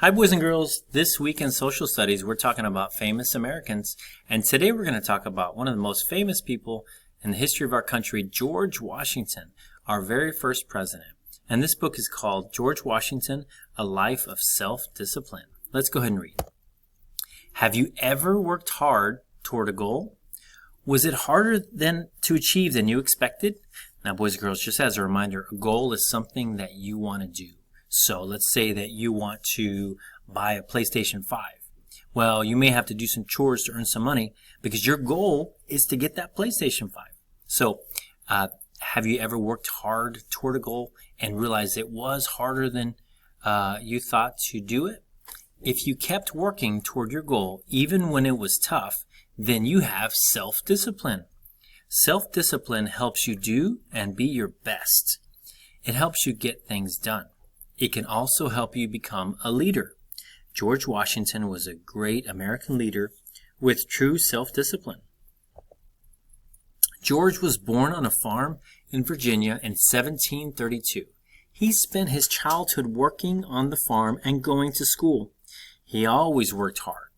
Hi, boys and girls. This week in social studies, we're talking about famous Americans. And today we're going to talk about one of the most famous people in the history of our country, George Washington, our very first president. And this book is called George Washington, A Life of Self-Discipline. Let's go ahead and read. Have you ever worked hard toward a goal? Was it harder to achieve than you expected? Now, boys and girls, just as a reminder, a goal is something that you want to do. So let's say that you want to buy a PlayStation 5. Well, you may have to do some chores to earn some money because your goal is to get that PlayStation 5. So have you ever worked hard toward a goal and realized it was harder than you thought to do it? If you kept working toward your goal, even when it was tough, then you have self-discipline. Self-discipline helps you do and be your best. It helps you get things done. It can also help you become a leader. George Washington was a great American leader with true self-discipline. George was born on a farm in Virginia in 1732. He spent his childhood working on the farm and going to school. He always worked hard.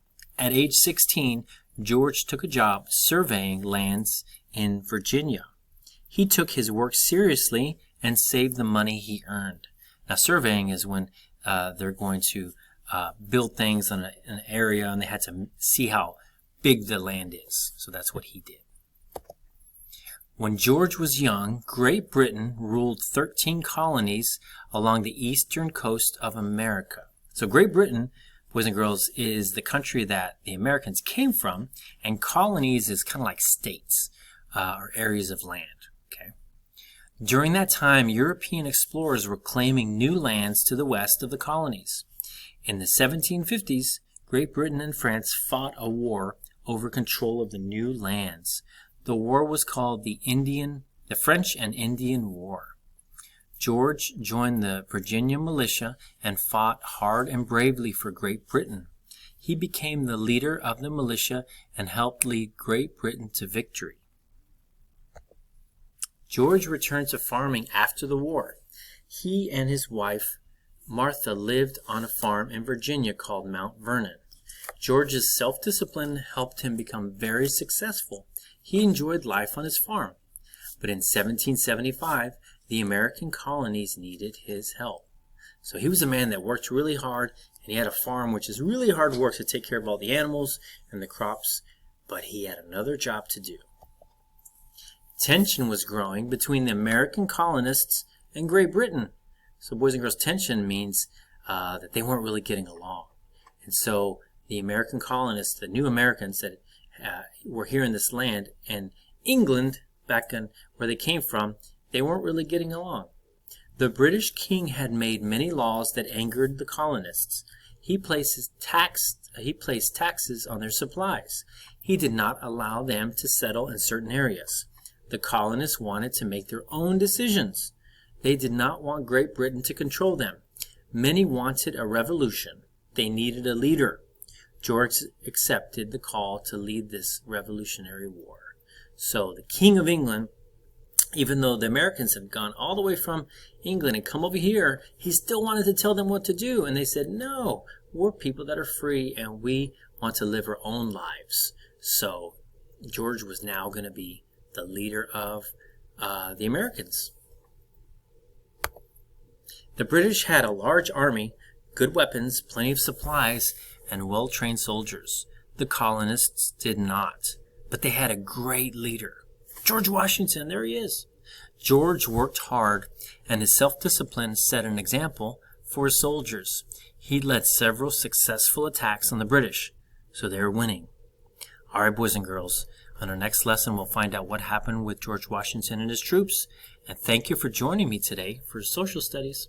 At age 16, George took a job surveying lands in Virginia. He took his work seriously and saved the money he earned. Now, surveying is when they're going to build things in an area, and they had to see how big the land is. So that's what he did. When George was young, Great Britain ruled 13 colonies along the eastern coast of America. So Great Britain, boys and girls, is the country that the Americans came from, and colonies is kind of like states or areas of land. Okay. During that time, European explorers were claiming new lands to the west of the colonies. In the 1750s, Great Britain and France fought a war over control of the new lands. The war was called the French and Indian War. George joined the Virginia militia and fought hard and bravely for Great Britain. He became the leader of the militia and helped lead Great Britain to victory. George returned to farming after the war. He and his wife, Martha, lived on a farm in Virginia called Mount Vernon. George's self-discipline helped him become very successful. He enjoyed life on his farm. But in 1775, the American colonies needed his help. So he was a man that worked really hard, and he had a farm, which is really hard work to take care of all the animals and the crops, but he had another job to do. Tension was growing between the American colonists and Great Britain. So, boys and girls, tension means that they weren't really getting along. And so the American colonists, the new Americans that were here in this land, and England, back in where they came from, they weren't really getting along. The British king had made many laws that angered the colonists. He placed taxes on their supplies. He did not allow them to settle in certain areas. The colonists wanted to make their own decisions. They did not want Great Britain to control them. Many wanted a revolution. They needed a leader. George accepted the call to lead this revolutionary war. So the King of England, even though the Americans had gone all the way from England and come over here, he still wanted to tell them what to do. And they said, no, we're people that are free and we want to live our own lives. So George was now going to be the leader of the Americans. The British had a large army, good weapons, plenty of supplies, and well-trained soldiers. The colonists did not, but they had a great leader. George Washington, there he is. George worked hard, and his self-discipline set an example for his soldiers. He led several successful attacks on the British, so they were winning. All right, boys and girls, on our next lesson, we'll find out what happened with George Washington and his troops. And thank you for joining me today for Social Studies.